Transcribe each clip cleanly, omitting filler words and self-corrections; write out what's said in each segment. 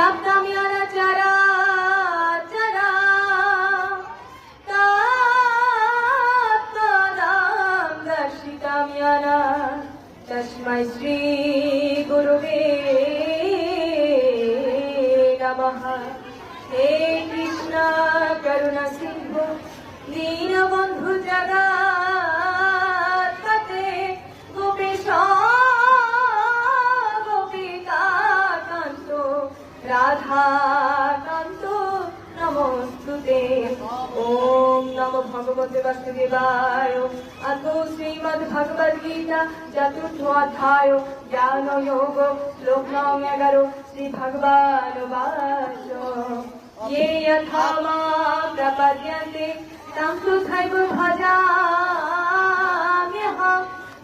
व्याप्ताम्याना चरा चरा तात्पदां दर्शिताम्याना तस्मै श्री गुरुवे नमः। हे कृष्ण करुणा सिंधु दीनबंधु जगत्पते गोपेश गोपिकाकान्त राधाकान्त नमोस्तुते। ओम नमो भगवते वासुदेवाय। अथो श्रीमद्भगवद्गीता चतुर्थ अध्याय ज्ञान योग श्लोक नং 11 श्री भगवान वाच ये यथा मां प्रपद्यन्ते तं तथैव भजाम्यहं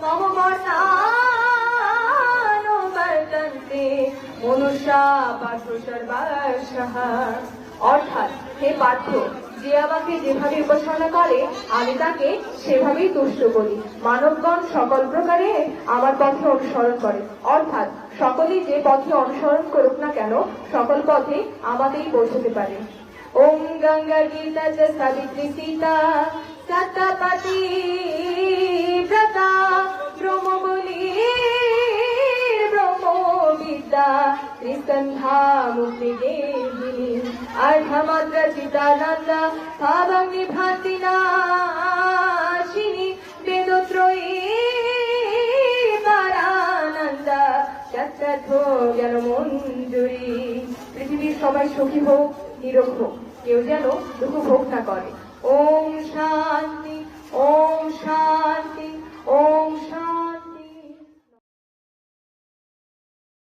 मम वर्तानुवर्तन्ते मनुष्या पार्थ सर्वशः। অর্থাৎ হে পার্থ, যে আমাকে যেভাবে উপাসনা করে আমি তাকে সেভাবেই তুষ্ট করি। মানবগণ সকল প্রকারে আমার পথে অনুসরণ করে, অর্থাৎ সকলেই যে পথে অনুসরণ করুক না কেন সকল পথে আমাদেরই পৌঁছতে পারে। ওম গঙ্গা গীতা চ সাবিত্রী সীতা সত্যপতি ব্রতা ব্রহ্মবলি ব্রহ্মবিদ্যা ত্রিসন্ধ্যা মুক্তিগেহিনী अर्धमात्र चिदानन्दा भावग्नि भान्ति नाशिनी वेदोत्रयी परानन्दा चक्रधो জ্ঞানমঞ্জুরি। পৃথিবীর সবাই সুখী হোক, নিরোগ হোক, কেউ যেন দুঃখ ভোগ না করে। ওম শান্তি।